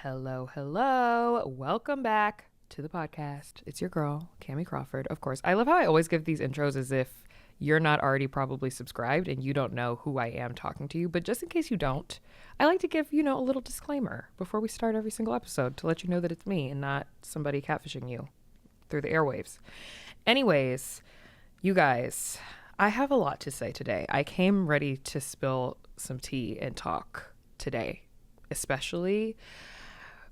Hello, hello. Welcome back to the podcast. It's your girl, Kamie Crawford, of course. I love how I always give these intros as if you're not already probably subscribed and you don't know who I am talking to you. But just in case you don't, I like to give, a little disclaimer before we start every single episode to let you know that it's me and not somebody catfishing you through the airwaves. Anyways, you guys, I have a lot to say today. I came ready to spill some tea and talk today, especially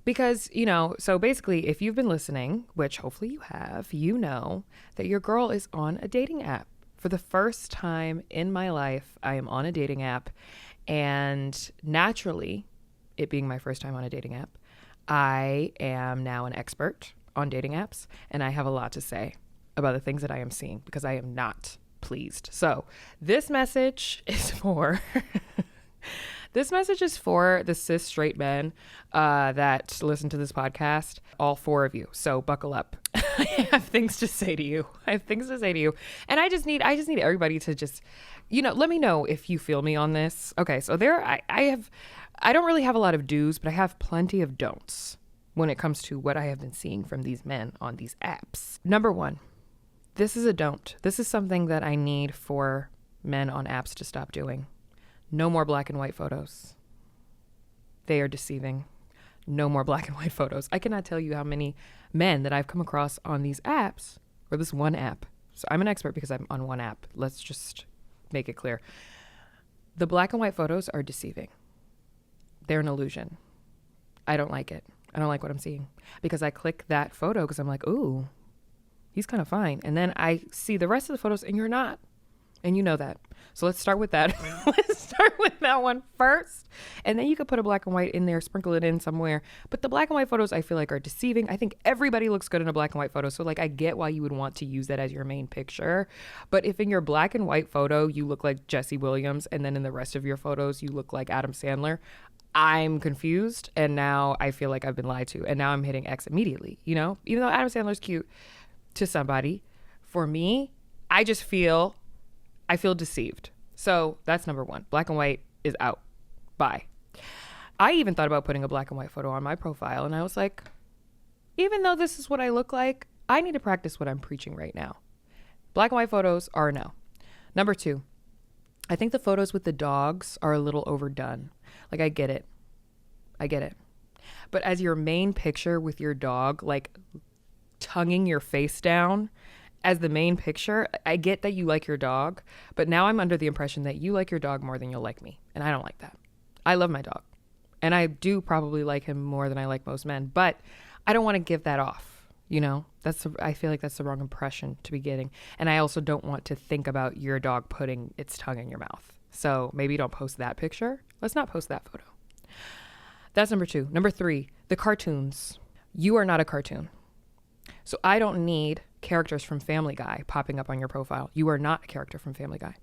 because, so basically, if you've been listening, which hopefully you have, you know that your girl is on a dating app. For the first time in my life, I am on a dating app. And naturally, it being my first time on a dating app, I am now an expert on dating apps. And I have a lot to say about the things that I am seeing because I am not pleased. So this message is for... This message is for the cis straight men that listen to this podcast, all four of you. So buckle up. I have things to say to you. And I just need everybody to just, let me know if you feel me on this. Okay, so I don't really have a lot of do's, but I have plenty of don'ts when it comes to what I have been seeing from these men on these apps. Number one, this is a don't. This is something that I need for men on apps to stop doing. No more black and white photos. They are deceiving. No more black and white photos. I cannot tell you how many men that I've come across on these apps, or this one app. So I'm an expert because I'm on one app. Let's just make it clear. The black and white photos are deceiving. They're an illusion. I don't like it. I don't like what I'm seeing because I click that photo because I'm like, ooh, he's kind of fine. And then I see the rest of the photos and you're not. And you know that. So let's start with that. Let's start with that one first. And then you could put a black and white in there, sprinkle it in somewhere. But the black and white photos I feel like are deceiving. I think everybody looks good in a black and white photo. So I get why you would want to use that as your main picture. But if in your black and white photo, you look like Jesse Williams, and then in the rest of your photos, you look like Adam Sandler, I'm confused. And now I feel like I've been lied to. And now I'm hitting X immediately, even though Adam Sandler's cute to somebody. For me, I feel deceived. So that's number one. Black and white is out. Bye. I even thought about putting a black and white photo on my profile. And I was like, even though this is what I look like, I need to practice what I'm preaching right now. Black and white photos are a no. Number two, I think the photos with the dogs are a little overdone. I get it. But as your main picture with your dog, tonguing your face down, as the main picture, I get that you like your dog, but now I'm under the impression that you like your dog more than you'll like me. And I don't like that. I love my dog. And I do probably like him more than I like most men, but I don't want to give that off. I feel like that's the wrong impression to be getting. And I also don't want to think about your dog putting its tongue in your mouth. So maybe don't post that picture. Let's not post that photo. That's number two. Number three, the cartoons. You are not a cartoon. So I don't need characters from Family Guy popping up on your profile. You are not a character from Family Guy.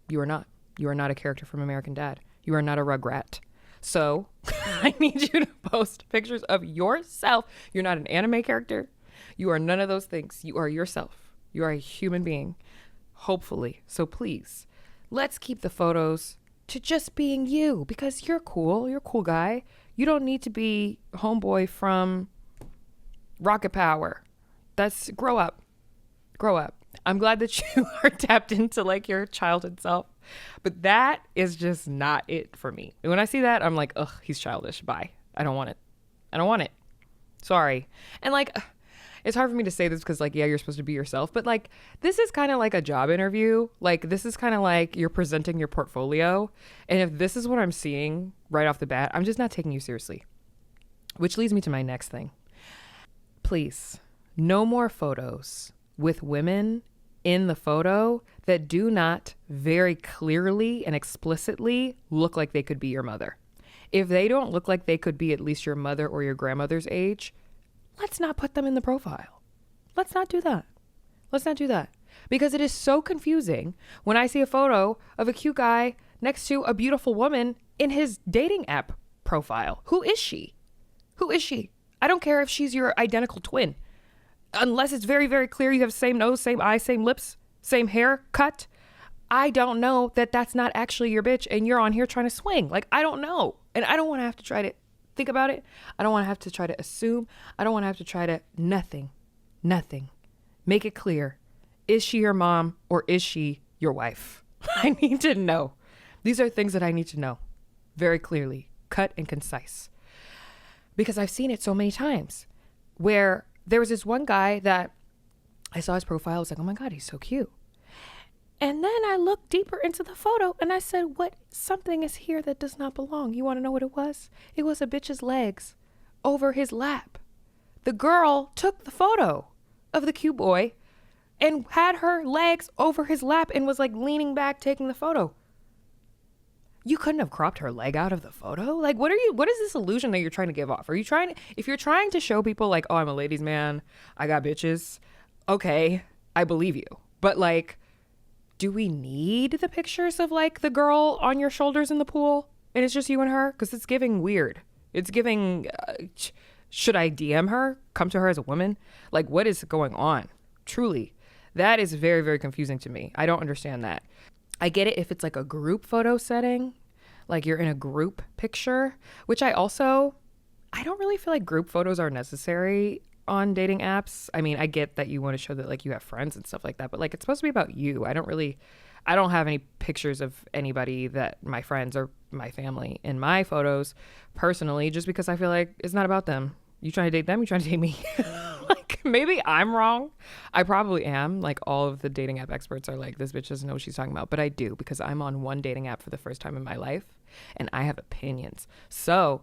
You are not. You are not a character from American Dad. You are not a Rugrat. So I need you to post pictures of yourself. You're not an anime character. You are none of those things. You are yourself. You are a human being, hopefully. So please, let's keep the photos to just being you because you're cool. You're a cool guy. You don't need to be homeboy from Rocket Power. Grow up. I'm glad that you are tapped into your childhood self, but that is just not it for me. And when I see that, I'm like, ugh, he's childish. Bye. I don't want it. Sorry. And it's hard for me to say this because yeah, you're supposed to be yourself, but this is kind of like a job interview. This is kind of like you're presenting your portfolio. And if this is what I'm seeing right off the bat, I'm just not taking you seriously, which leads me to my next thing. Please, no more photos with women in the photo that do not very clearly and explicitly look like they could be your mother. If they don't look like they could be at least your mother or your grandmother's age, let's not put them in the profile. Let's not do that. Because it is so confusing when I see a photo of a cute guy next to a beautiful woman in his dating app profile. Who is she? I don't care if she's your identical twin. Unless it's very, very clear you have the same nose, same eyes, same lips, same hair cut. I don't know that that's not actually your bitch and you're on here trying to swing. I don't know. And I don't want to have to try to think about it. I don't want to have to try to assume. I don't want to have to try to nothing. Make it clear. Is she your mom or is she your wife? I need to know. These are things that I need to know very clearly, cut and concise. Because I've seen it so many times where there was this one guy that I saw his profile. I was like, oh my God, he's so cute. And then I looked deeper into the photo and I said, what? Something is here that does not belong. You want to know what it was? It was a bitch's legs over his lap. The girl took the photo of the cute boy and had her legs over his lap and was like leaning back taking the photo. You couldn't have cropped her leg out of the photo? Like, what is this illusion that you're trying to give off? If you're trying to show people like, oh, I'm a ladies' man, I got bitches, okay, I believe you. But like, do we need the pictures of like the girl on your shoulders in the pool and it's just you and her? Because it's giving weird. It's giving, should I DM her? Come to her as a woman? Like, what is going on? Truly, that is very, very confusing to me. I don't understand that. I get it if it's like a group photo setting, like you're in a group picture, which I don't really feel like group photos are necessary on dating apps. I mean, I get that you want to show that like you have friends and stuff like that, but like it's supposed to be about you. I don't have any pictures of anybody that my friends or my family in my photos personally, just because I feel like it's not about them. You trying to date them? You trying to date me? Like, maybe I'm wrong. I probably am. Like, all of the dating app experts are like, this bitch doesn't know what she's talking about. But I do, because I'm on one dating app for the first time in my life and I have opinions. So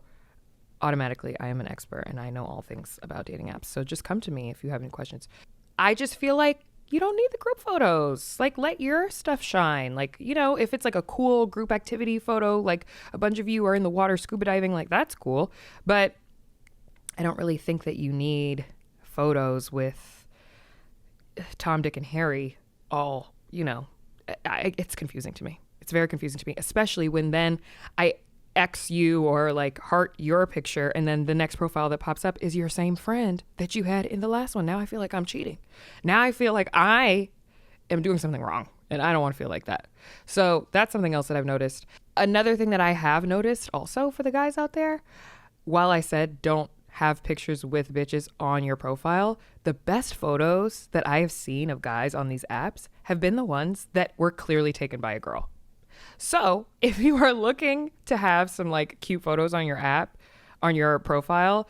automatically I am an expert and I know all things about dating apps. So just come to me if you have any questions. I just feel like you don't need the group photos. Like, let your stuff shine. Like, you know, if it's like a cool group activity photo, like a bunch of you are in the water scuba diving, like that's cool. But I don't really think that you need photos with Tom, Dick, and Harry all, you know, it's confusing to me. It's very confusing to me, especially when then I X you or like heart your picture and then the next profile that pops up is your same friend that you had in the last one. Now I feel like I'm cheating. Now I feel like I am doing something wrong and I don't want to feel like that. So that's something else that I've noticed. Another thing that I have noticed also for the guys out there, while I said don't have pictures with bitches on your profile, the best photos that I have seen of guys on these apps have been the ones that were clearly taken by a girl. So if you are looking to have some like cute photos on your app, on your profile,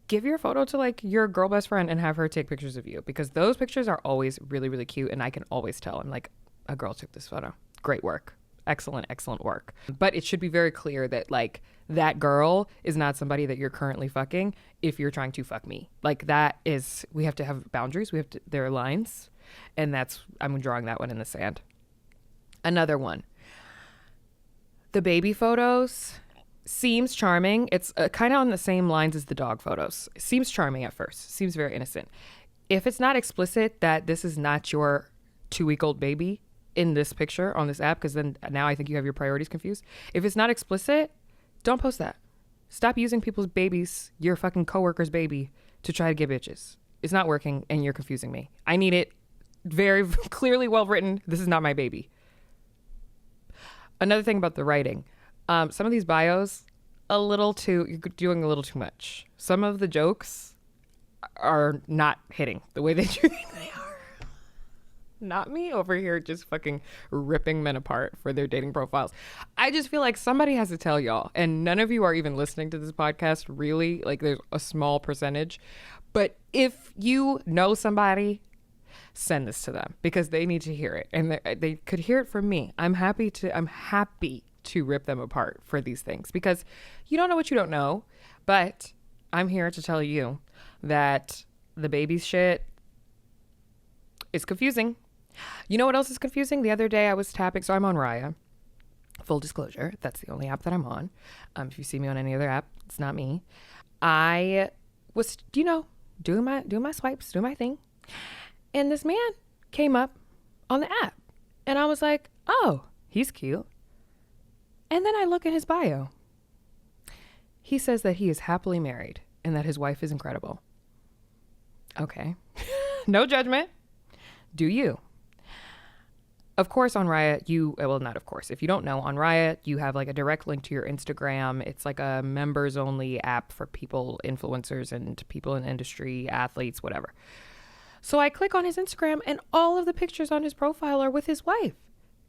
give your photo to like your girl best friend and have her take pictures of you, because those pictures are always really, really cute. And I can always tell, I'm like, a girl took this photo. Great work. Excellent work. But it should be very clear that like that girl is not somebody that you're currently fucking if you're trying to fuck me. Like that is, we have to have boundaries. There are lines, and I'm drawing that one in the sand. Another one. The baby photos seems charming. It's kind of on the same lines as the dog photos. It seems charming at first. Seems very innocent. If it's not explicit that this is not your 2-week-old baby in this picture on this app, because then now I think you have your priorities confused. If it's not explicit, don't post that. Stop using people's babies, your fucking coworker's baby, to try to get bitches. It's not working and you're confusing me. I need it very clearly well written. This is not my baby. Another thing about the writing. Some of these bios, you're doing a little too much. Some of the jokes are not hitting the way that you think they are. Not me over here just fucking ripping men apart for their dating profiles. I just feel like somebody has to tell y'all, and none of you are even listening to this podcast, really. Like, there's a small percentage. But if you know somebody, send this to them, because they need to hear it, and they could hear it from me. I'm happy to rip them apart for these things, because you don't know what you don't know. But I'm here to tell you that the baby shit is confusing. You know what else is confusing? The other day I was tapping, so I'm on Raya. Full disclosure, that's the only app that I'm on. If you see me on any other app, it's not me. I was, doing my swipes, doing my thing. And this man came up on the app. And I was like, oh, he's cute. And then I look at his bio. He says that he is happily married and that his wife is incredible. Okay. No judgment. Do you? Of course, on Riot, well, not of course. If you don't know, on Riot, you have like a direct link to your Instagram. It's like a members only app for people, influencers, and people in industry, athletes, whatever. So I click on his Instagram, and all of the pictures on his profile are with his wife,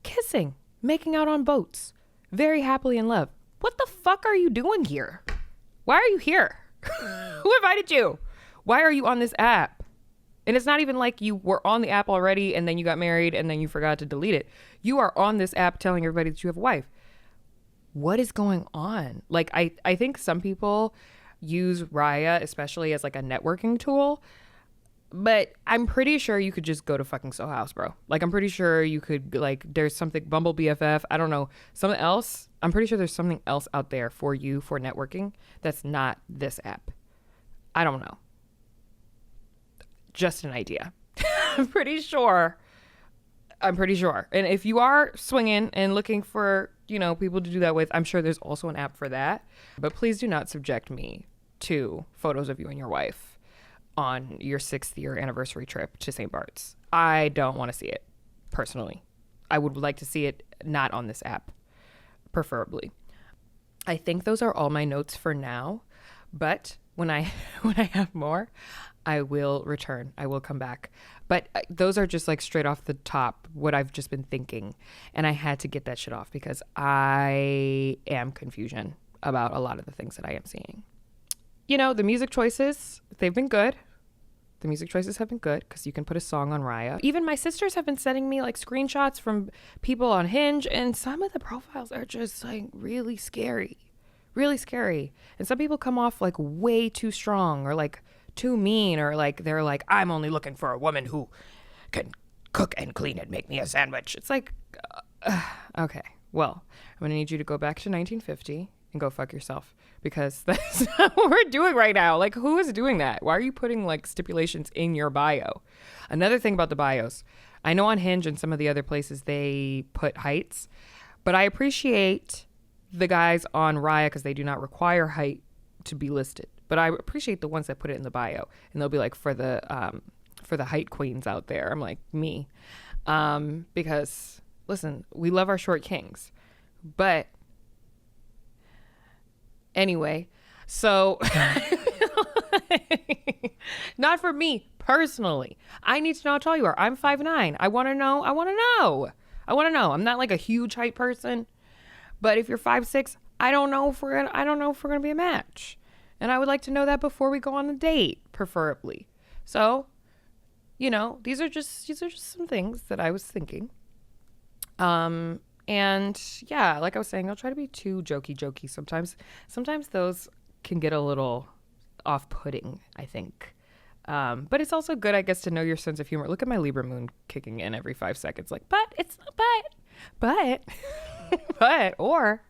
kissing, making out on boats, very happily in love. What the fuck are you doing here? Why are you here? Who invited you? Why are you on this app? And it's not even like you were on the app already and then you got married and then you forgot to delete it. You are on this app telling everybody that you have a wife. What is going on? Like, I think some people use Raya, especially as like a networking tool. But I'm pretty sure you could just go to fucking Soho House, bro. Like, I'm pretty sure you could, like, there's something, Bumble BFF, I don't know, something else. I'm pretty sure there's something else out there for you for networking that's not this app. I don't know. Just an idea. I'm pretty sure. And if you are swinging and looking for, people to do that with, I'm sure there's also an app for that. But please do not subject me to photos of you and your wife on your 6th year anniversary trip to St. Bart's. I don't want to see it, personally. I would like to see it not on this app, preferably. I think those are all my notes for now. But when I have more, I will return. I will come back. But those are just like straight off the top, what I've just been thinking. And I had to get that shit off because I am confusion about a lot of the things that I am seeing. The music choices, they've been good. The music choices have been good because you can put a song on Raya. Even my sisters have been sending me like screenshots from people on Hinge, and some of the profiles are just like really scary. Really scary. And some people come off like way too strong or like too mean, or like they're like, I'm only looking for a woman who can cook and clean and make me a sandwich. It's like, okay, well, I'm going to need you to go back to 1950 and go fuck yourself, because that's not what we're doing right now. Like, who is doing that? Why are you putting like stipulations in your bio? Another thing about the bios, I know on Hinge and some of the other places they put heights, but I appreciate the guys on Raya because they do not require height to be listed. But I appreciate the ones that put it in the bio, and they'll be like, for the height queens out there. I'm like, me, because listen, we love our short kings, but anyway, so not for me personally. I need to know how tall you are. I'm 5'9". I want to know. I'm not like a huge height person, but if you're 5'6", I don't know if we're gonna be a match. And I would like to know that before we go on a date, preferably. So, these are just some things that I was thinking. And yeah, like I was saying, I'll try to be too jokey sometimes. Sometimes those can get a little off-putting, I think. But it's also good, I guess, to know your sense of humor. Look at my Libra moon kicking in every 5 seconds. Like, but it's not or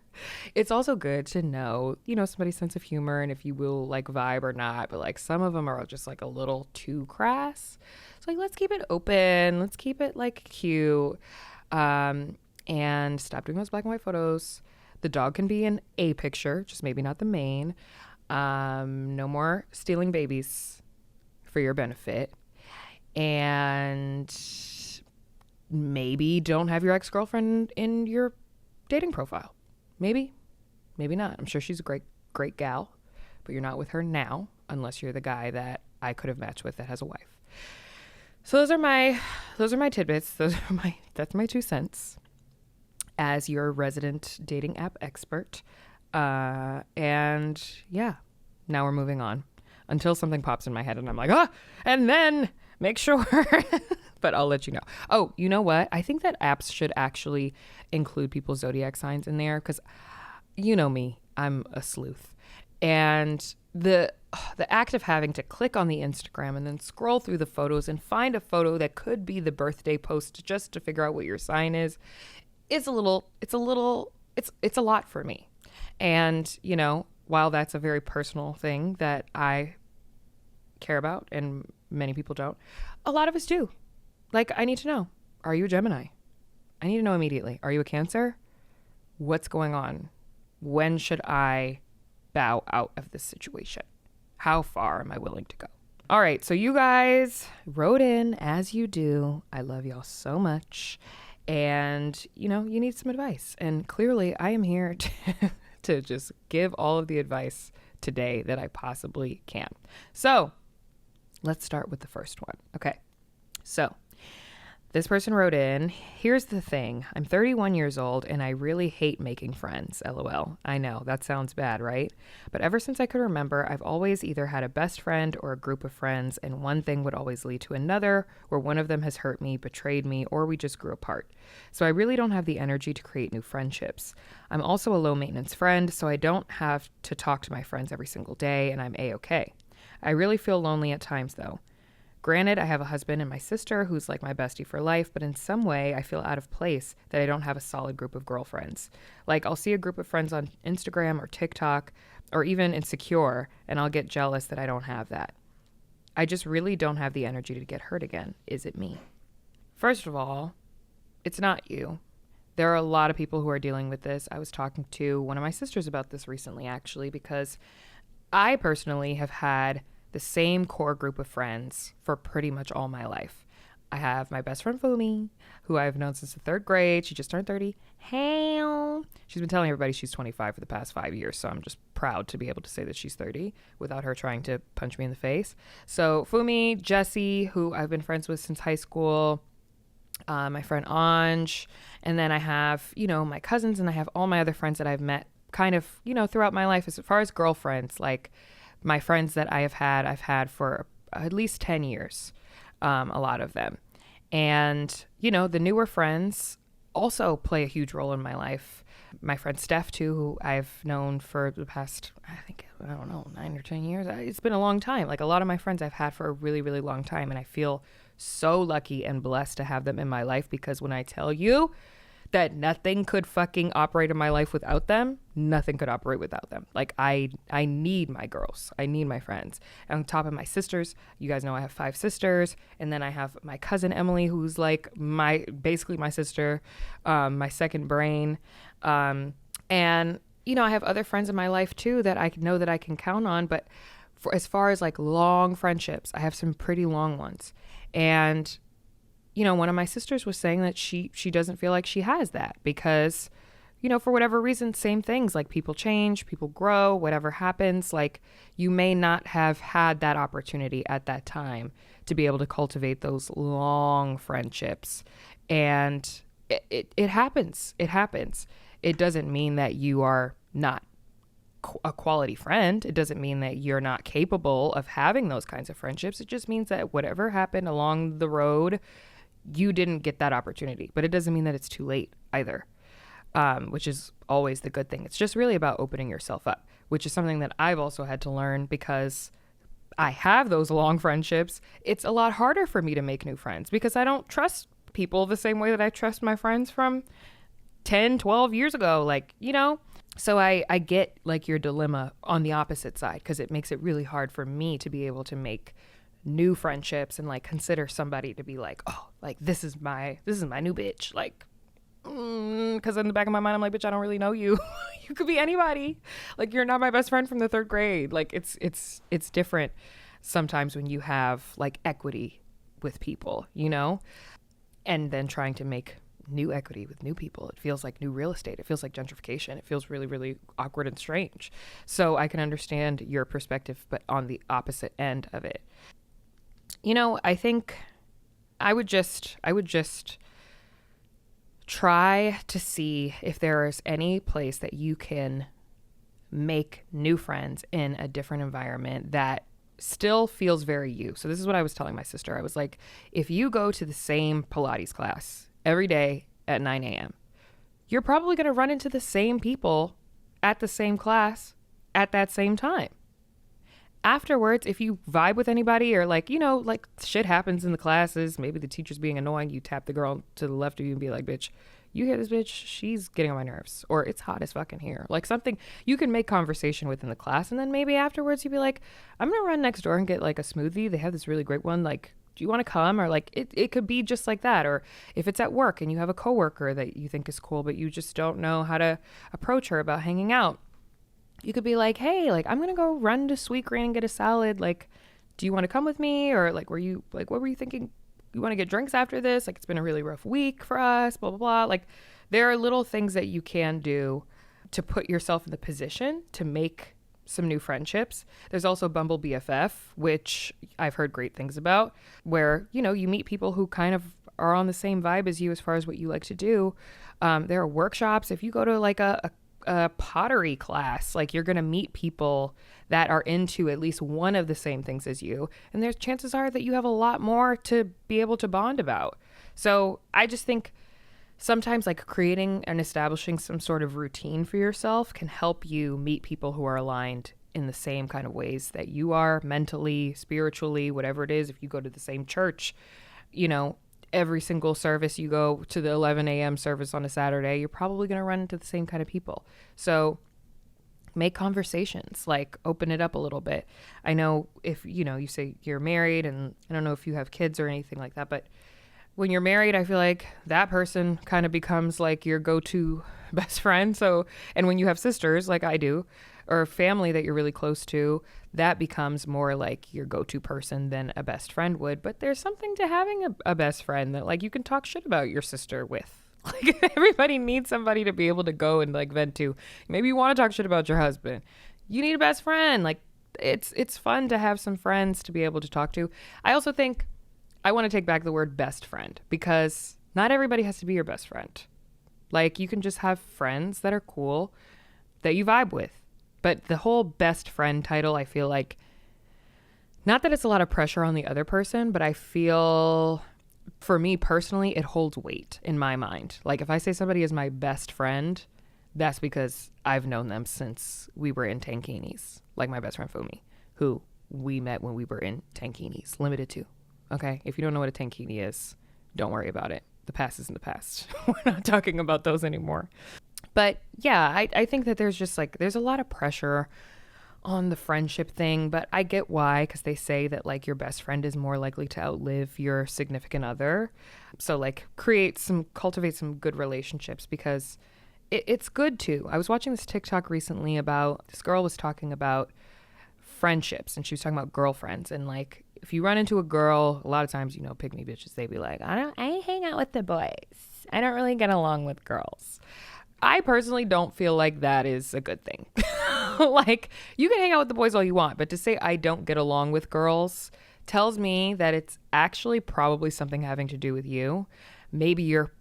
it's also good to know, somebody's sense of humor and if you will like vibe or not. But like some of them are just like a little too crass. So like, let's keep it open. Let's keep it like cute. And stop doing those black and white photos. The dog can be in a picture, just maybe not the main. No more stealing babies for your benefit. And maybe don't have your ex-girlfriend in your dating profile. Maybe not. I'm sure she's a great gal, but you're not with her now unless you're the guy that I could have matched with that has a wife. So those are my tidbits. That's my 2 cents as your resident dating app expert. And yeah, now we're moving on until something pops in my head and I'm like, and then make sure, but I'll let you know. Oh, you know what? I think that apps should actually include people's zodiac signs in there because you know me, I'm a sleuth. And the act of having to click on the Instagram and then scroll through the photos and find a photo that could be the birthday post just to figure out what your sign is, it's a lot for me. And, while that's a very personal thing that I care about and many people don't, a lot of us do. Like, I need to know, are you a Gemini? I need to know immediately. Are you a Cancer? What's going on? When should I bow out of this situation? How far am I willing to go? All right, so you guys wrote in as you do. I love y'all so much. and, you need some advice. And clearly I am here to just give all of the advice today that I possibly can. So let's start with the first one. Okay. So this person wrote in, here's the thing. I'm 31 years old and I really hate making friends. LOL. I know that sounds bad, right? But ever since I could remember, I've always either had a best friend or a group of friends, and one thing would always lead to another, where one of them has hurt me, betrayed me, or we just grew apart. So I really don't have the energy to create new friendships. I'm also a low maintenance friend, so I don't have to talk to my friends every single day, and I'm A-okay. I really feel lonely at times though. Granted, I have a husband and my sister who's like my bestie for life, but in some way I feel out of place that I don't have a solid group of girlfriends. Like, I'll see a group of friends on Instagram or TikTok or even Insecure, and I'll get jealous that I don't have that. I just really don't have the energy to get hurt again. Is it me? First of all, it's not you. There are a lot of people who are dealing with this. I was talking to one of my sisters about this recently, actually, because I personally have had the same core group of friends for pretty much all my life. I have my best friend Fumi, who I've known since the 3rd grade. She just turned 30. Hey. She's been telling everybody she's 25 for the past 5 years, so I'm just proud to be able to say that she's 30 without her trying to punch me in the face. So Fumi, Jessie, who I've been friends with since high school, my friend Anj, and then I have, my cousins, and I have all my other friends that I've met kind of, throughout my life. As far as girlfriends, like, my friends that I've had for at least 10 years, a lot of them. And, the newer friends also play a huge role in my life. My friend Steph, too, who I've known for the past, 9 or 10 years. It's been a long time. Like, a lot of my friends I've had for a really, really long time. And I feel so lucky and blessed to have them in my life, because when I tell you that nothing could fucking operate in my life without them, nothing could operate without them. Like, I need my girls. I need my friends. And on top of my sisters, you guys know I have 5 sisters. And then I have my cousin Emily, who's like basically my sister, my second brain. And, I have other friends in my life too that I know that I can count on. But as far as like long friendships, I have some pretty long ones. And one of my sisters was saying that she doesn't feel like she has that because, for whatever reason, same things, like people change, people grow, whatever happens, like you may not have had that opportunity at that time to be able to cultivate those long friendships. And it happens. It happens. It doesn't mean that you are not a quality friend. It doesn't mean that you're not capable of having those kinds of friendships. It just means that whatever happened along the road, you didn't get that opportunity. But it doesn't mean that it's too late either, which is always the good thing. It's just really about opening yourself up, which is something that I've also had to learn because I have those long friendships. It's a lot harder for me to make new friends because I don't trust people the same way that I trust my friends from 10, 12 years ago. Like, so I get like your dilemma on the opposite side, because it makes it really hard for me to be able to make new friendships and like consider somebody to be like, oh, like this is my new bitch, like, because in the back of my mind I'm like, bitch, I don't really know you. You could be anybody. Like, you're not my best friend from the 3rd grade. Like, it's different sometimes when you have like equity with people, and then trying to make new equity with new people. It feels like new real estate. It feels like gentrification. It feels really, really awkward and strange. So I can understand your perspective, but on the opposite end of it, I think I would just try to see if there is any place that you can make new friends in a different environment that still feels very you. So this is what I was telling my sister. I was like, if you go to the same Pilates class every day at 9 a.m., you're probably going to run into the same people at the same class at that same time. Afterwards, if you vibe with anybody or like, like shit happens in the classes, maybe the teacher's being annoying, you tap the girl to the left of you and be like, bitch, you hear this bitch? She's getting on my nerves. Or it's hot as fuck in here. Like, something you can make conversation within the class. And then maybe afterwards you'd be like, I'm going to run next door and get like a smoothie. They have this really great one. Like, do you want to come? Or like, it could be just like that. Or if it's at work and you have a coworker that you think is cool, but you just don't know how to approach her about hanging out, you could be like, hey, like, I'm going to go run to Sweet Green and get a salad. Like, do you want to come with me? Or like, what were you thinking you want to get drinks after this? Like, it's been a really rough week for us, blah, blah, blah. Like, there are little things that you can do to put yourself in the position to make some new friendships. There's also Bumble BFF, which I've heard great things about, where, you know, you meet people who kind of are on the same vibe as you as far as what you like to do. There are workshops. If you go to like a pottery class, like, you're going to meet people that are into at least one of the same things as you. And there's chances are that you have a lot more to be able to bond about. So I just think sometimes like creating and establishing some sort of routine for yourself can help you meet people who are aligned in the same kind of ways that you are, mentally, spiritually, whatever it is. If you go to the same church, you know, every single service you go to the 11 a.m. service on a Saturday, you're probably going to run into the same kind of people. So make conversations, like open it up a little bit. I know if, you know, you say you're married, and I don't know if you have kids or anything like that, but when you're married, I feel like that person kind of becomes like your go-to best friend. So, and when you have sisters like I do, or family that you're really close to, that becomes more like your go-to person than a best friend would. But there's something to having a best friend that like you can talk shit about your sister with. Like, everybody needs somebody to be able to go and like vent to. Maybe you want to talk shit about your husband. You need a best friend. Like, it's fun to have some friends to be able to talk to. I also think I want to take back the word best friend, because not everybody has to be your best friend. Like, you can just have friends that are cool that you vibe with. But the whole best friend title, I feel like, not that it's a lot of pressure on the other person, but I feel, for me personally, it holds weight in my mind. Like, if I say somebody is my best friend, that's because I've known them since we were in tankinis. Like my best friend Fumi, who we met when we were in tankinis, limited to. Okay? If you don't know what a tankini is, don't worry about it. The past is in the past. We're not talking about those anymore. But yeah, I think that there's just like, there's a lot of pressure on the friendship thing, but I get why, because they say that like your best friend is more likely to outlive your significant other. So like cultivate some good relationships, because it's good too. I was watching this TikTok recently about, this girl was talking about friendships, and she was talking about girlfriends, and like, if you run into a girl, a lot of times, you know, pick me bitches, they be like, I hang out with the boys. I don't really get along with girls. I personally don't feel like that is a good thing. Like, you can hang out with the boys all you want, but to say I don't get along with girls tells me that it's actually probably something having to do with you. Maybe you're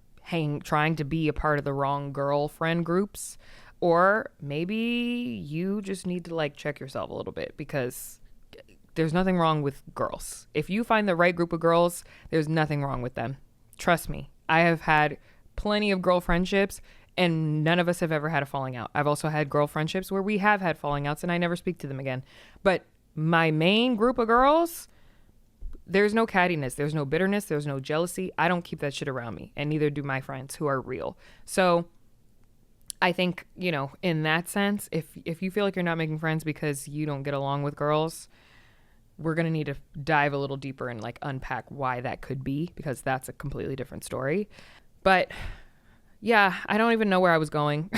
trying to be a part of the wrong girlfriend groups, or maybe you just need to like check yourself a little bit, because there's nothing wrong with girls. If you find the right group of girls, there's nothing wrong with them. Trust me. I have had plenty of girl friendships, and none of us have ever had a falling out. I've also had girl friendships where we have had falling outs and I never speak to them again. But my main group of girls, there's no cattiness, there's no bitterness, there's no jealousy. I don't keep that shit around me, and neither do my friends who are real. So I think, you know, in that sense, if you feel like you're not making friends because you don't get along with girls, we're going to need to dive a little deeper and like unpack why that could be, because that's a completely different story. But yeah, I don't even know where I was going.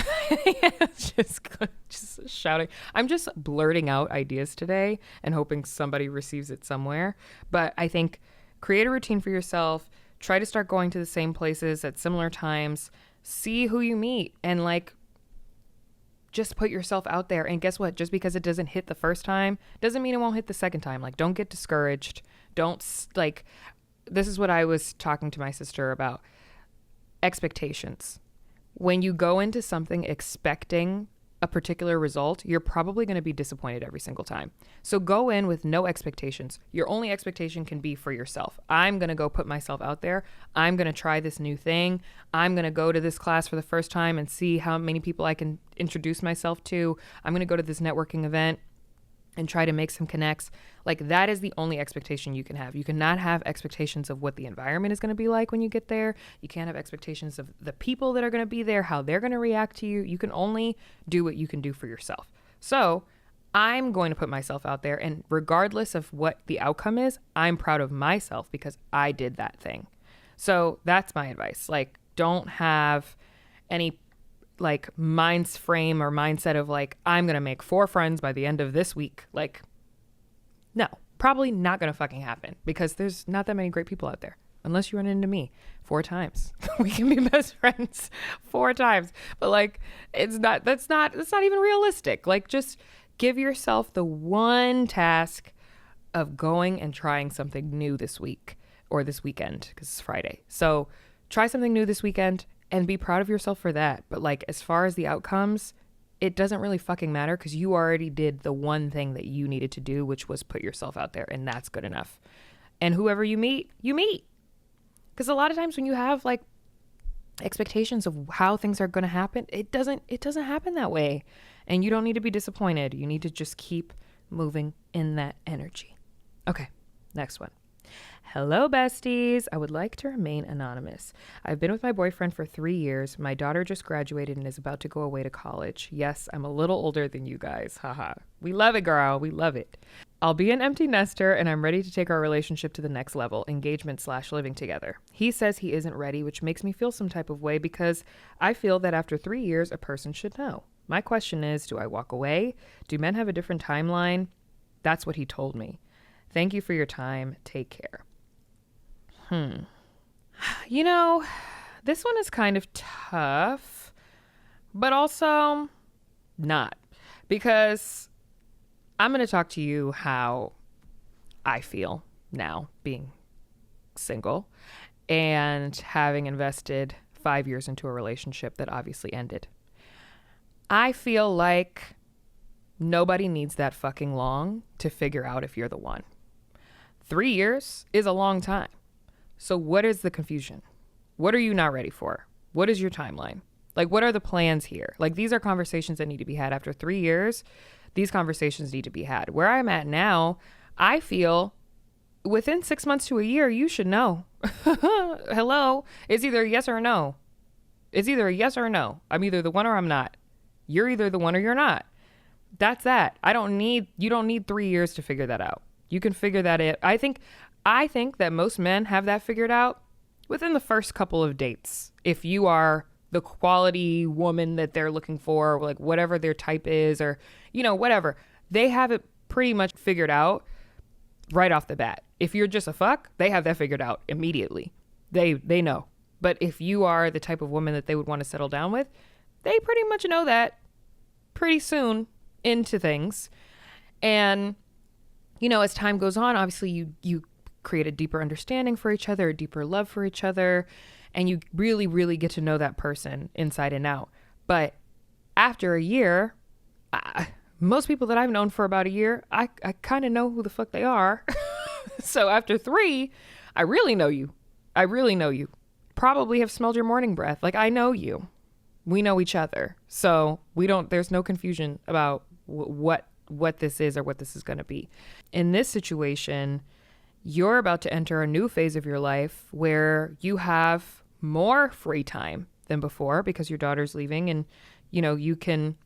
just shouting. I'm just blurting out ideas today and hoping somebody receives it somewhere. But I think create a routine for yourself. Try to start going to the same places at similar times. See who you meet, and like, just put yourself out there. And guess what? Just because it doesn't hit the first time doesn't mean it won't hit the second time. Like, don't get discouraged. Don't like, this is what I was talking to my sister about. Expectations. When you go into something expecting a particular result, you're probably going to be disappointed every single time. So go in with no expectations. Your only expectation can be for yourself. I'm going to go put myself out there. I'm going to try this new thing. I'm going to go to this class for the first time and see how many people I can introduce myself to. I'm going to go to this networking event and try to make some connects. Like, that is the only expectation you can have. You cannot have expectations of what the environment is going to be like when you get there. You can't have expectations of the people that are going to be there, how they're going to react to you. You can only do what you can do for yourself. So I'm going to put myself out there, and regardless of what the outcome is, I'm proud of myself because I did that thing. So that's my advice. Like, don't have any like frame or mindset of like, I'm going to make 4 friends by the end of this week. Like, no, probably not going to fucking happen, because there's not that many great people out there. unless you run into me 4 times. We can be best friends 4 times. But like, that's not even realistic. Like, just give yourself the one task of going and trying something new this week or this weekend, because it's Friday. So try something new this weekend and be proud of yourself for that. But like, as far as the outcomes, it doesn't really fucking matter, because you already did the one thing that you needed to do, which was put yourself out there, and that's good enough. And whoever you meet, you meet. Because a lot of times when you have like expectations of how things are going to happen, it doesn't happen that way. And you don't need to be disappointed. You need to just keep moving in that energy. Okay, next one. Hello, besties. I would like to remain anonymous. I've been with my boyfriend for 3 years. My daughter just graduated and is about to go away to college. Yes, I'm a little older than you guys. Haha. We love it, girl. We love it. I'll be an empty nester and I'm ready to take our relationship to the next level, engagement/living together. He says he isn't ready, which makes me feel some type of way because I feel that after 3 years, a person should know. My question is, do I walk away? Do men have a different timeline? That's what he told me. Thank you for your time. Take care. You know, this one is kind of tough, but also not, because I'm going to talk to you how I feel now being single and having invested 5 years into a relationship that obviously ended. I feel like nobody needs that fucking long to figure out if you're the one. 3 years is a long time. So what is the confusion? What are you not ready for? What is your timeline? Like, what are the plans here? Like, these are conversations that need to be had after 3 years. These conversations need to be had. Where I'm at now, I feel within 6 months to a year, you should know. Hello. It's either a yes or a no. It's either a yes or a no. I'm either the one or I'm not. You're either the one or you're not. That's that. You don't need 3 years to figure that out. You can figure that out. I think that most men have that figured out within the first couple of dates. If you are the quality woman that they're looking for, like whatever their type is, or, you know, whatever, they have it pretty much figured out right off the bat. If you're just a fuck, they have that figured out immediately. They know. But if you are the type of woman that they would want to settle down with, they pretty much know that pretty soon into things. And, you know, as time goes on, obviously you create a deeper understanding for each other, a deeper love for each other, and you really, really get to know that person inside and out. But after a year, most people that I've known for about a year, I kind of know who the fuck they are. So after 3, I really know you. I really know you. Probably have smelled your morning breath. Like, I know you. We know each other. So there's no confusion about what this is or what this is going to be. In this situation, you're about to enter a new phase of your life where you have more free time than before because your daughter's leaving, and, you know, you can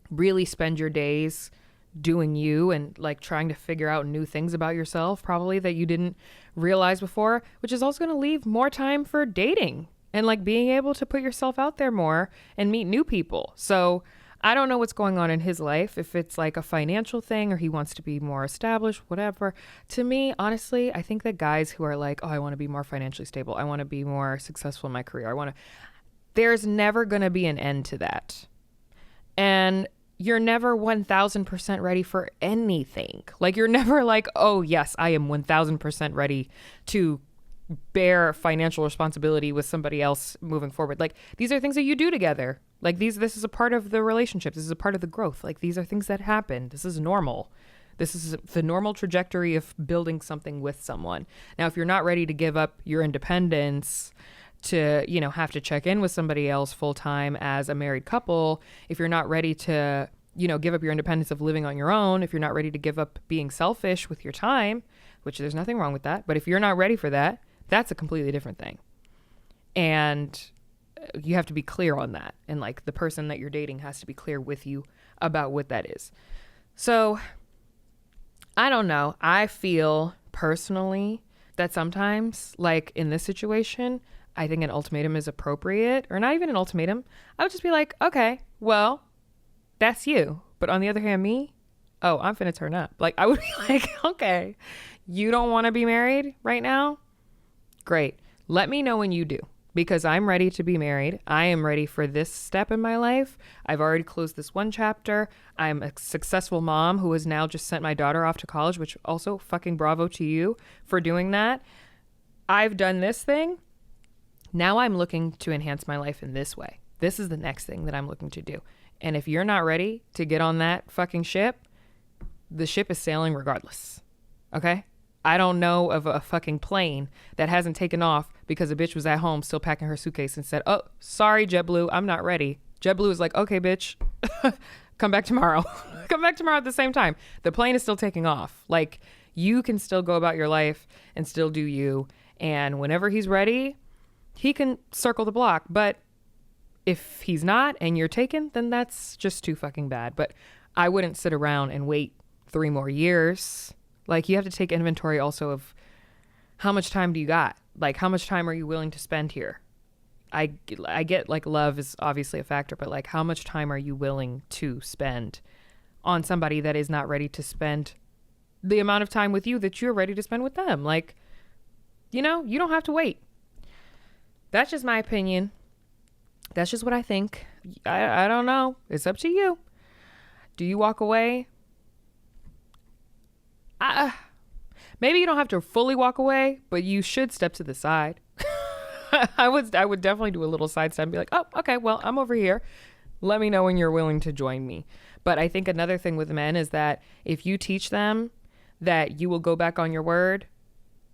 really spend your days doing you and like trying to figure out new things about yourself probably that you didn't realize before, which is also going to leave more time for dating and like being able to put yourself out there more and meet new people. So I don't know what's going on in his life, if it's like a financial thing or he wants to be more established, whatever. To me, honestly, I think that guys who are like, oh, I want to be more financially stable, I want to be more successful in my career, there's never going to be an end to that. And you're never 1000% ready for anything. Like, you're never like, oh yes, I am 1000% ready to bear financial responsibility with somebody else moving forward. Like, these are things that you do together. Like, this is a part of the relationship. This is a part of the growth. Like, these are things that happen. This is normal. This is the normal trajectory of building something with someone. Now, if you're not ready to give up your independence to, you know, have to check in with somebody else full time as a married couple, if you're not ready to, you know, give up your independence of living on your own, if you're not ready to give up being selfish with your time, which there's nothing wrong with that, but if you're not ready for that, that's a completely different thing. And you have to be clear on that. And like, the person that you're dating has to be clear with you about what that is. So I don't know. I feel personally that sometimes, like in this situation, I think an ultimatum is appropriate, or not even an ultimatum. I would just be like, okay, well, that's you. But on the other hand, me, oh, I'm finna turn up. Like, I would be like, okay, you don't want to be married right now? Great. Let me know when you do, because I'm ready to be married. I am ready for this step in my life. I've already closed this one chapter. I'm a successful mom who has now just sent my daughter off to college, which also fucking bravo to you for doing that. I've done this thing. Now I'm looking to enhance my life in this way. This is the next thing that I'm looking to do. And if you're not ready to get on that fucking ship, the ship is sailing regardless. Okay? I don't know of a fucking plane that hasn't taken off because a bitch was at home still packing her suitcase and said, oh, sorry, JetBlue, I'm not ready. JetBlue is like, okay, bitch, come back tomorrow. Come back tomorrow at the same time. The plane is still taking off. Like, you can still go about your life and still do you. And whenever he's ready, he can circle the block. But if he's not and you're taken, then that's just too fucking bad. But I wouldn't sit around and wait 3 more years. Like, you have to take inventory also of how much time do you got? Like, how much time are you willing to spend here? I get, like, love is obviously a factor, but, like, how much time are you willing to spend on somebody that is not ready to spend the amount of time with you that you're ready to spend with them? Like, you know, you don't have to wait. That's just my opinion. That's just what I think. I don't know. It's up to you. Do you walk away? Maybe you don't have to fully walk away, but you should step to the side. I would definitely do a little side step and be like, oh, okay, well, I'm over here. Let me know when you're willing to join me. But I think another thing with men is that if you teach them that you will go back on your word,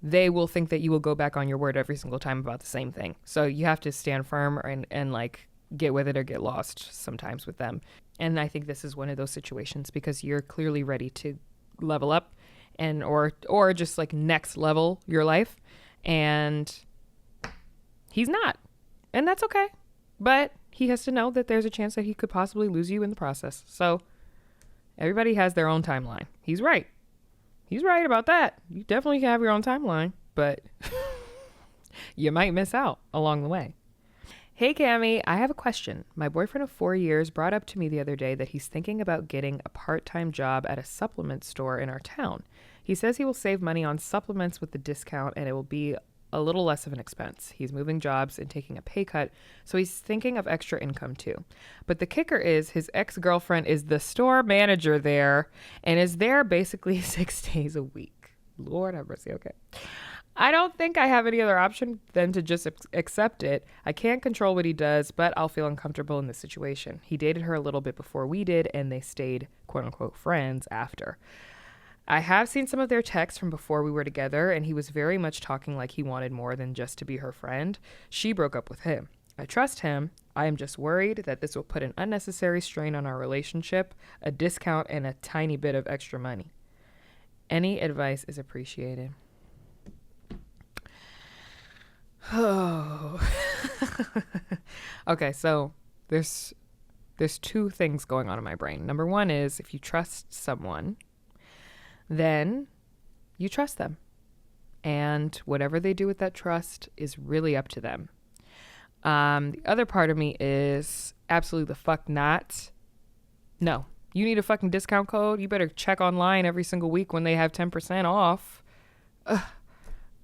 they will think that you will go back on your word every single time about the same thing. So you have to stand firm and like get with it or get lost sometimes with them. And I think this is one of those situations because you're clearly ready to level up and or just like next level your life, and he's not, and that's okay. But he has to know that there's a chance that he could possibly lose you in the process. So everybody has their own timeline. He's right about that. You definitely have your own timeline, but you might miss out along the way. Hey, Kamie, I have a question. My boyfriend of 4 years brought up to me the other day that he's thinking about getting a part-time job at a supplement store in our town. He says he will save money on supplements with the discount and it will be a little less of an expense. He's moving jobs and taking a pay cut, so he's thinking of extra income too. But the kicker is his ex-girlfriend is the store manager there and is there basically 6 days a week. Lord have mercy. Okay. I don't think I have any other option than to just accept it. I can't control what he does, but I'll feel uncomfortable in this situation. He dated her a little bit before we did, and they stayed, quote unquote, friends after. I have seen some of their texts from before we were together, and he was very much talking like he wanted more than just to be her friend. She broke up with him. I trust him. I am just worried that this will put an unnecessary strain on our relationship, a discount, and a tiny bit of extra money. Any advice is appreciated. Oh. Okay, so there's 2 things going on in my brain. Number 1 is if you trust someone, then you trust them. And whatever they do with that trust is really up to them. The other part of me is absolutely the fuck not. No, you need a fucking discount code. You better check online every single week when they have 10% off.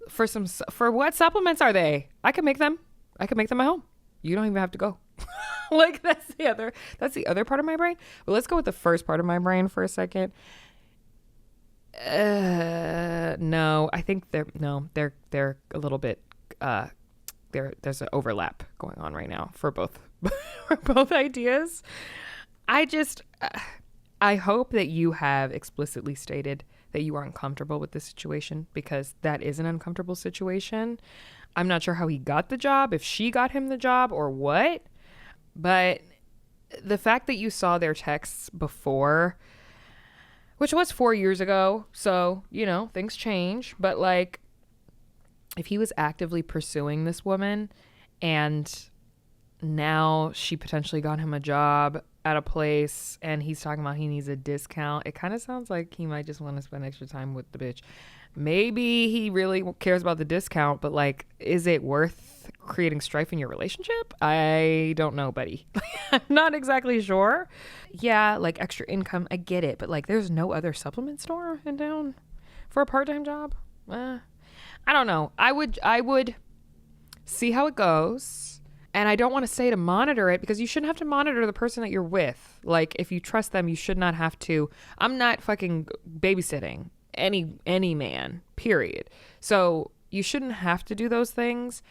For what supplements are they? I can make them at home. You don't even have to go. Like that's the other part of my brain. But let's go with the first part of my brain for a second. No, I think they're a little bit there's an overlap going on right now for both for both ideas. I hope that you have explicitly stated that you are uncomfortable with this situation, because that is an uncomfortable situation. I'm not sure how he got the job, if she got him the job or what, but the fact that you saw their texts before, which was 4 years ago, so, you know, things change, but like, if he was actively pursuing this woman and now she potentially got him a job at a place and he's talking about he needs a discount, it kind of sounds like he might just want to spend extra time with the bitch. Maybe he really cares about the discount, but like, is it worth creating strife in your relationship? I don't know, buddy. I'm not exactly sure. Yeah, like extra income, I get it, but like there's no other supplement store in town for a part-time job. I don't know. I would see how it goes. And I don't want to say to monitor it, because you shouldn't have to monitor the person that you're with. Like, if you trust them, you should not have to. I'm not fucking babysitting any man, period. So you shouldn't have to do those things.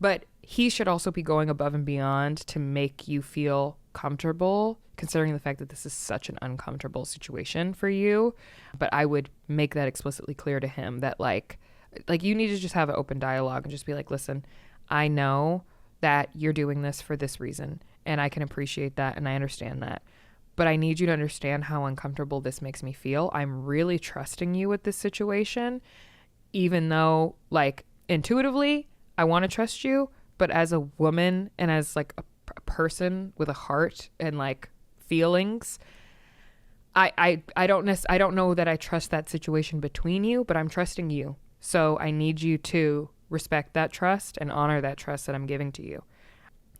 But he should also be going above and beyond to make you feel comfortable, considering the fact that this is such an uncomfortable situation for you. But I would make that explicitly clear to him that like you need to just have an open dialogue and just be like, listen, I know that you're doing this for this reason, and I can appreciate that, and I understand that. But I need you to understand how uncomfortable this makes me feel. I'm really trusting you with this situation, even though, like, intuitively, I want to trust you. But as a woman and as, like, a person with a heart and, like, feelings, I don't know that I trust that situation between you, but I'm trusting you. So I need you to respect that trust and honor that trust that I'm giving to you.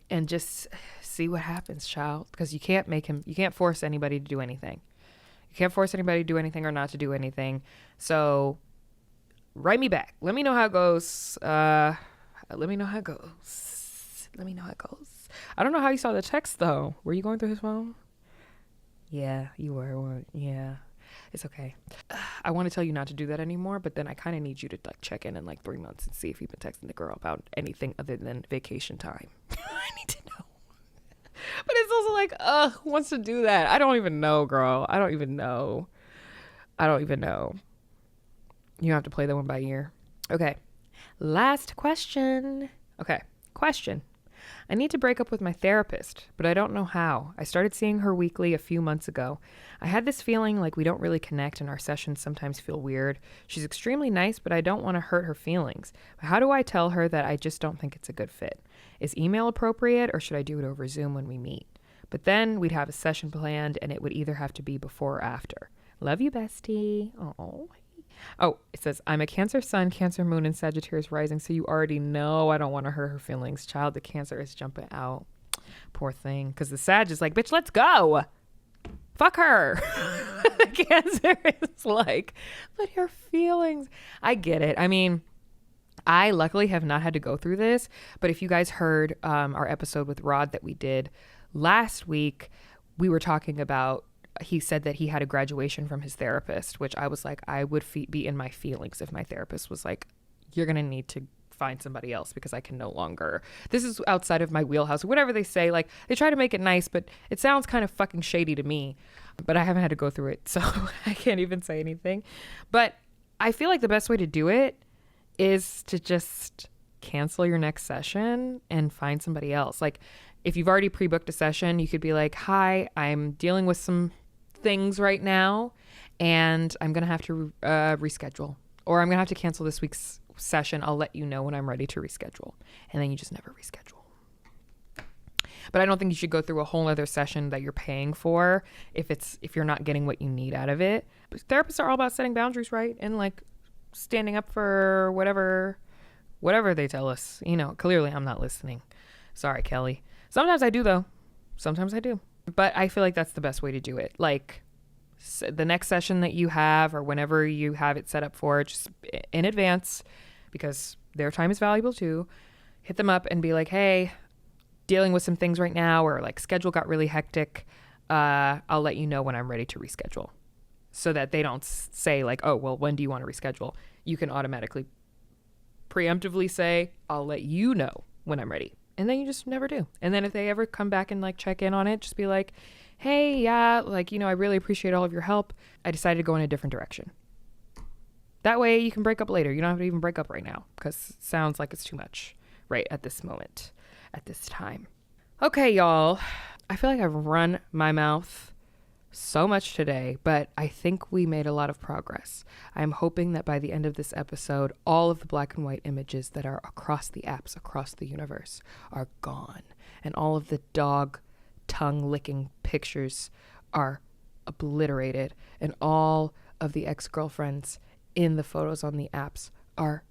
And just see what happens, child. Because you can't force anybody to do anything. You can't force anybody to do anything or not to do anything. So write me back. Let me know how it goes. I don't know how you saw the text, though. Were you going through his phone? Yeah, you were. Yeah. It's okay. I want to tell you not to do that anymore, but then I kind of need you to like check in like 3 months and see if you've been texting the girl about anything other than vacation time. I need to know. But it's also like, who wants to do that? I don't even know, girl. I don't even know. You have to play that one by ear. Okay. Last question. Okay. Question. I need to break up with my therapist, but I don't know how. I started seeing her weekly a few months ago. I had this feeling like we don't really connect and our sessions sometimes feel weird. She's extremely nice, but I don't want to hurt her feelings. How do I tell her that I just don't think it's a good fit? Is email appropriate, or should I do it over Zoom when we meet? But then we'd have a session planned and it would either have to be before or after. Love you, bestie. Oh, it says, I'm a Cancer sun, Cancer moon, and Sagittarius rising, so you already know I don't want to hurt her feelings. Child, the Cancer is jumping out. Poor thing. Because the Sag is like, bitch, let's go. Fuck her. The Cancer is like, but your feelings. I get it. I mean, I luckily have not had to go through this, but if you guys heard our episode with Rod that we did last week, we were talking about, he said that he had a graduation from his therapist, which I was like, I would be in my feelings if my therapist was like, you're going to need to find somebody else because I can no longer, this is outside of my wheelhouse, whatever they say. Like, they try to make it nice, but it sounds kind of fucking shady to me, but I haven't had to go through it, so I can't even say anything. But I feel like the best way to do it is to just cancel your next session and find somebody else. Like, if you've already pre-booked a session, you could be like, hi, I'm dealing with some things right now and I'm gonna have to reschedule, or I'm gonna have to cancel this week's session. I'll let you know when I'm ready to reschedule. And then you just never reschedule. But I don't think you should go through a whole other session that you're paying for if you're not getting what you need out of it. But therapists are all about setting boundaries, right? And like standing up for whatever they tell us. You know, clearly I'm not listening. Sorry, Kelly. Sometimes I do, though. Sometimes I do. But I feel like that's the best way to do it. Like, the next session that you have, or whenever you have it set up for, just in advance, because their time is valuable too, hit them up and be like, hey, dealing with some things right now, or like schedule got really hectic. I'll let you know when I'm ready to reschedule. So that they don't say like, oh, well, when do you want to reschedule? You can automatically preemptively say, I'll let you know when I'm ready. And then you just never do. And then if they ever come back and like check in on it, just be like, hey, yeah, like, you know, I really appreciate all of your help. I decided to go in a different direction. That way you can break up later. You don't have to even break up right now, because it sounds like it's too much right at this moment, at this time. Okay, y'all. I feel like I've run my mouth so much today, but I think we made a lot of progress. I'm hoping that by the end of this episode, all of the black and white images that are across the apps, across the universe, are gone. And all of the dog tongue licking pictures are obliterated. And all of the ex-girlfriends in the photos on the apps are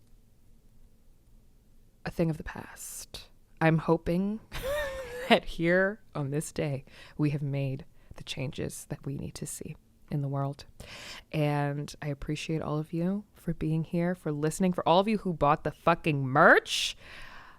a thing of the past. I'm hoping that here on this day, we have made the changes that we need to see in the world. And I appreciate all of you for being here, for listening, for all of you who bought the fucking merch.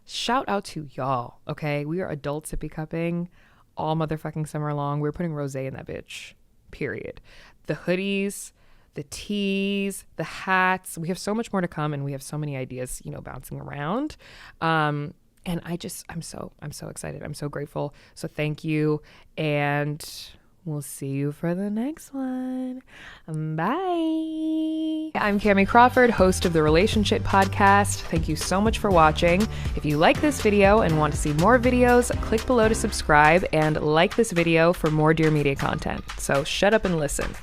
Shout out to y'all, okay? We are adult sippy cupping all motherfucking summer long. We're putting rosé in that bitch, period. The hoodies, the tees, the hats. We have so much more to come, and we have so many ideas, bouncing around. And I'm so excited. I'm so grateful. So thank you. And we'll see you for the next one. Bye. I'm Kamie Crawford, host of the Relationshit podcast. Thank you so much for watching. If you like this video and want to see more videos, click below to subscribe and like this video for more Dear Media content. So shut up and listen.